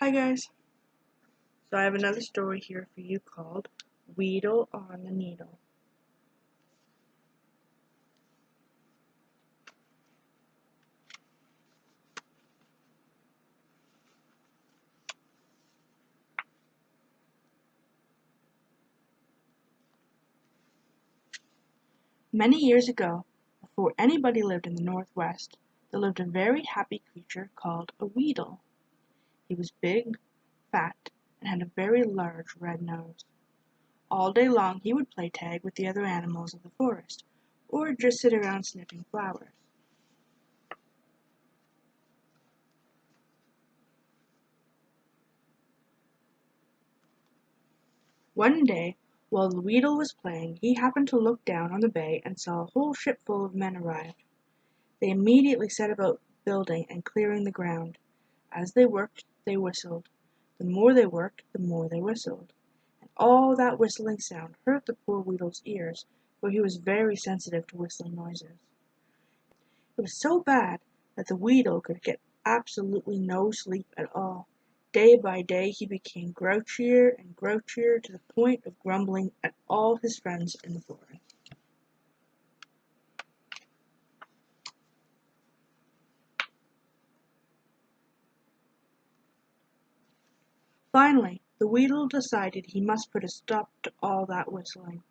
Hi guys! So I have another story here for you called Wheedle on the Needle. Many years ago, before anybody lived in the Northwest, there lived a very happy creature called a Wheedle. He was big, fat, and had a very large red nose. All day long he would play tag with the other animals of the forest, or just sit around sniffing flowers. One day, while the Wheedle was playing, he happened to look down on the bay and saw a whole ship full of men arrive. They immediately set about building and clearing the ground. As they worked, they whistled. The more they worked, the more they whistled. And all that whistling sound hurt the poor Wheedle's ears, for he was very sensitive to whistling noises. It was so bad that the Wheedle could get absolutely no sleep at all. Day by day he became grouchier and grouchier to the point of grumbling at all his friends in the forest. Finally, the Wheedle decided he must put a stop to all that whistling.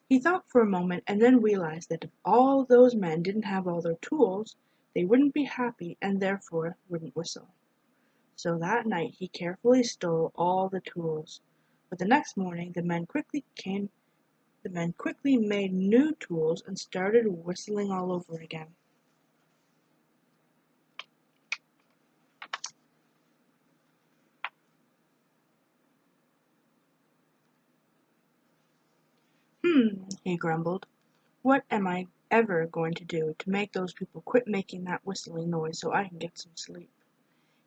He thought for a moment and then realized that if all those men didn't have all their tools, they wouldn't be happy and therefore wouldn't whistle. So that night he carefully stole all the tools. But the next morning the men quickly made new tools and started whistling all over again. He grumbled. What am I ever going to do to make those people quit making that whistling noise so I can get some sleep?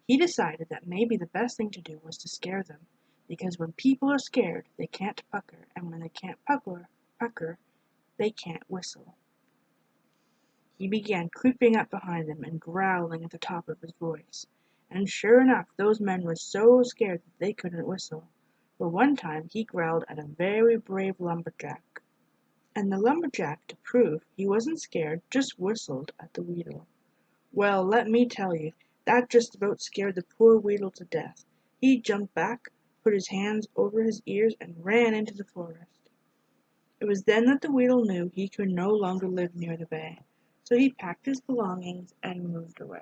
He decided that maybe the best thing to do was to scare them, because when people are scared, they can't pucker, and when they can't pucker, they can't whistle. He began creeping up behind them and growling at the top of his voice, and sure enough those men were so scared that they couldn't whistle. For one time he growled at a very brave lumberjack, and the lumberjack, to prove he wasn't scared, just whistled at the Wheedle. Well, let me tell you, that just about scared the poor Wheedle to death. He jumped back, put his hands over his ears, and ran into the forest. It was then that the Wheedle knew he could no longer live near the bay, so he packed his belongings and moved away.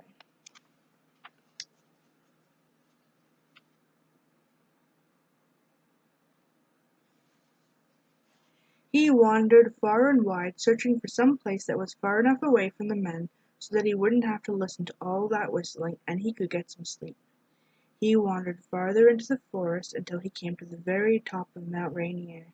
He wandered far and wide, searching for some place that was far enough away from the men so that he wouldn't have to listen to all that whistling and he could get some sleep. He wandered farther into the forest until he came to the very top of Mount Rainier.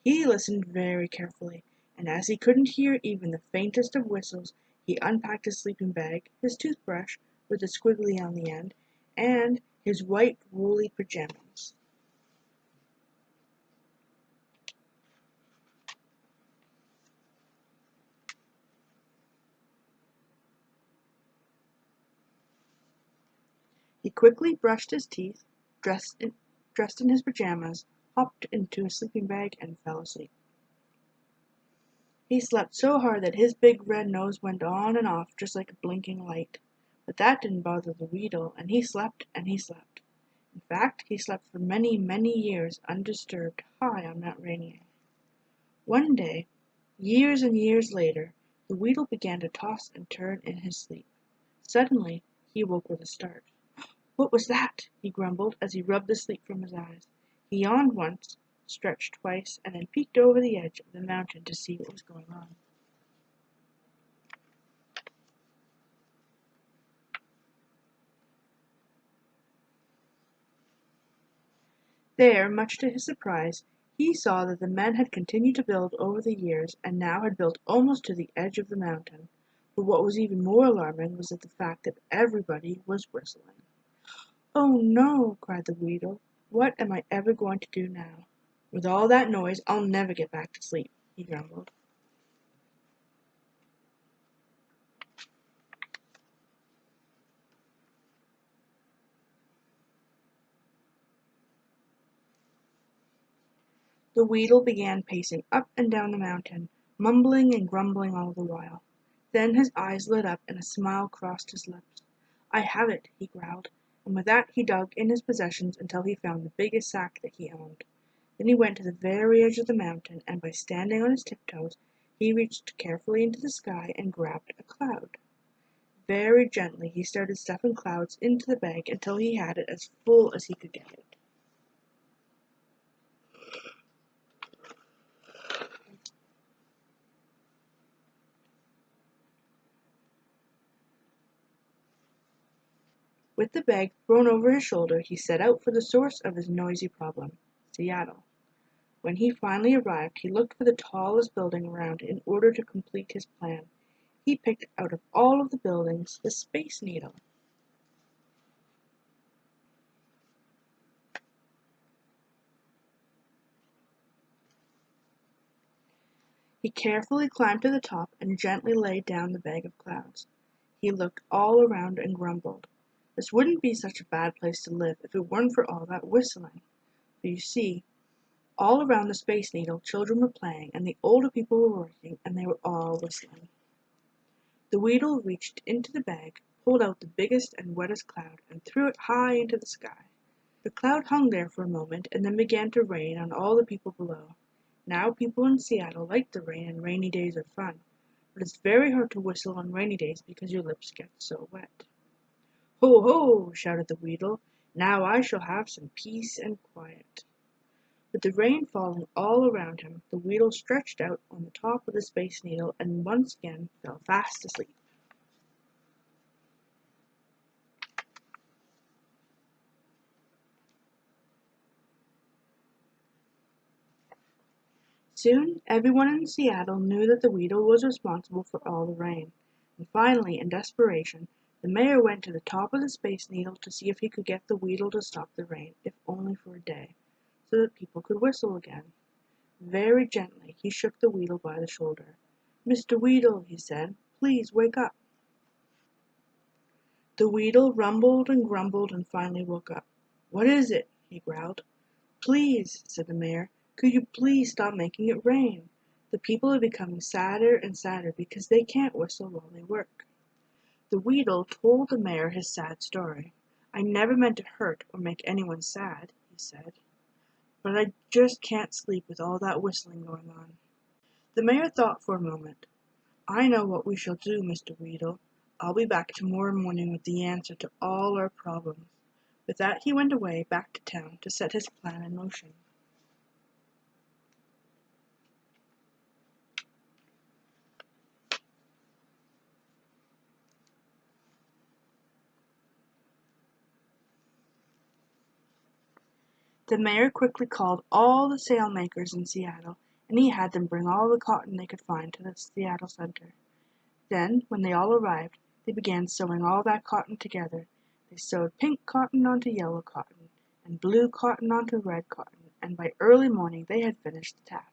He listened very carefully, and as he couldn't hear even the faintest of whistles, he unpacked his sleeping bag, his toothbrush with a squiggly on the end, and his white woolly pajamas. He quickly brushed his teeth, dressed in his pajamas, hopped into his sleeping bag, and fell asleep. He slept so hard that his big red nose went on and off just like a blinking light. But that didn't bother the Wheedle, and he slept and he slept. In fact, he slept for many, many years undisturbed high on Mount Rainier. One day, years and years later, the Wheedle began to toss and turn in his sleep. Suddenly, he woke with a start. "What was that?" he grumbled as he rubbed the sleep from his eyes. He yawned once, stretched twice, and then peeked over the edge of the mountain to see what was going on. There, much to his surprise, he saw that the men had continued to build over the years and now had built almost to the edge of the mountain. But what was even more alarming was the fact that everybody was whistling. "Oh, no!" cried the Wheedle. "What am I ever going to do now? With all that noise, I'll never get back to sleep," he grumbled. The Wheedle began pacing up and down the mountain, mumbling and grumbling all the while. Then his eyes lit up and a smile crossed his lips. "I have it," he growled, and with that he dug in his possessions until he found the biggest sack that he owned. Then he went to the very edge of the mountain, and by standing on his tiptoes, he reached carefully into the sky and grabbed a cloud. Very gently he started stuffing clouds into the bag until he had it as full as he could get it. With the bag thrown over his shoulder, he set out for the source of his noisy problem, Seattle. When he finally arrived, he looked for the tallest building around in order to complete his plan. He picked out of all of the buildings the Space Needle. He carefully climbed to the top and gently laid down the bag of clouds. He looked all around and grumbled. This wouldn't be such a bad place to live if it weren't for all that whistling. For you see, all around the Space Needle, children were playing, and the older people were working, and they were all whistling. The Wheedle reached into the bag, pulled out the biggest and wettest cloud, and threw it high into the sky. The cloud hung there for a moment, and then began to rain on all the people below. Now people in Seattle like the rain, and rainy days are fun, but it's very hard to whistle on rainy days because your lips get so wet. "Ho, ho!" shouted the Wheedle. "Now I shall have some peace and quiet." With the rain falling all around him, the Wheedle stretched out on the top of the Space Needle and once again fell fast asleep. Soon everyone in Seattle knew that the Wheedle was responsible for all the rain, and finally, in desperation, the mayor went to the top of the Space Needle to see if he could get the Wheedle to stop the rain, if only for a day, so that people could whistle again. Very gently he shook the Wheedle by the shoulder. "Mr. Wheedle," he said, "please wake up." The Wheedle rumbled and grumbled and finally woke up. "What is it?" he growled. "Please," said the mayor, "could you please stop making it rain? The people are becoming sadder and sadder because they can't whistle while they work." The Wheedle told the mayor his sad story. "I never meant to hurt or make anyone sad," he said, "but I just can't sleep with all that whistling going on." The mayor thought for a moment. "I know what we shall do, Mr. Wheedle. I'll be back tomorrow morning with the answer to all our problems." With that he went away back to town to set his plan in motion. The mayor quickly called all the sailmakers in Seattle, and he had them bring all the cotton they could find to the Seattle Center. Then, when they all arrived, they began sewing all that cotton together. They sewed pink cotton onto yellow cotton, and blue cotton onto red cotton, and by early morning they had finished the task.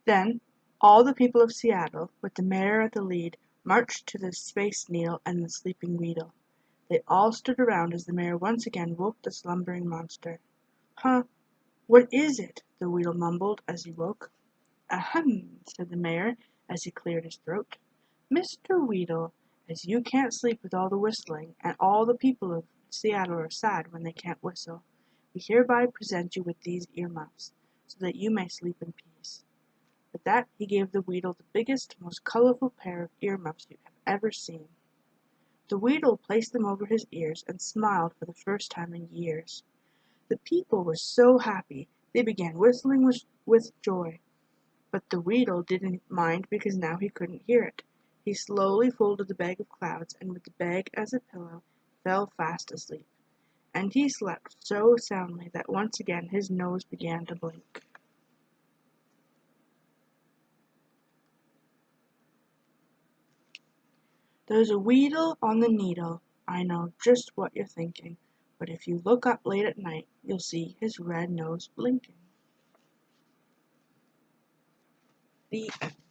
Then, all the people of Seattle, with the mayor at the lead, marched to the Space Needle and the sleeping Wheedle. They all stood around as the mayor once again woke the slumbering monster. "Huh, what is it?" the Wheedle mumbled as he woke. "Ahem," said the mayor as he cleared his throat. "Mr. Wheedle, as you can't sleep with all the whistling, and all the people of Seattle are sad when they can't whistle, we hereby present you with these earmuffs, so that you may sleep in peace." With that he gave the Wheedle the biggest, most colorful pair of earmuffs you have ever seen. The Wheedle placed them over his ears and smiled for the first time in years. The people were so happy they began whistling with joy. But the Wheedle didn't mind because now he couldn't hear it. He slowly folded the bag of clouds, and with the bag as a pillow, fell fast asleep. And he slept so soundly that once again his nose began to blink. "There's a Wheedle on the needle, I know just what you're thinking, but if you look up late at night, you'll see his red nose blinking." The end.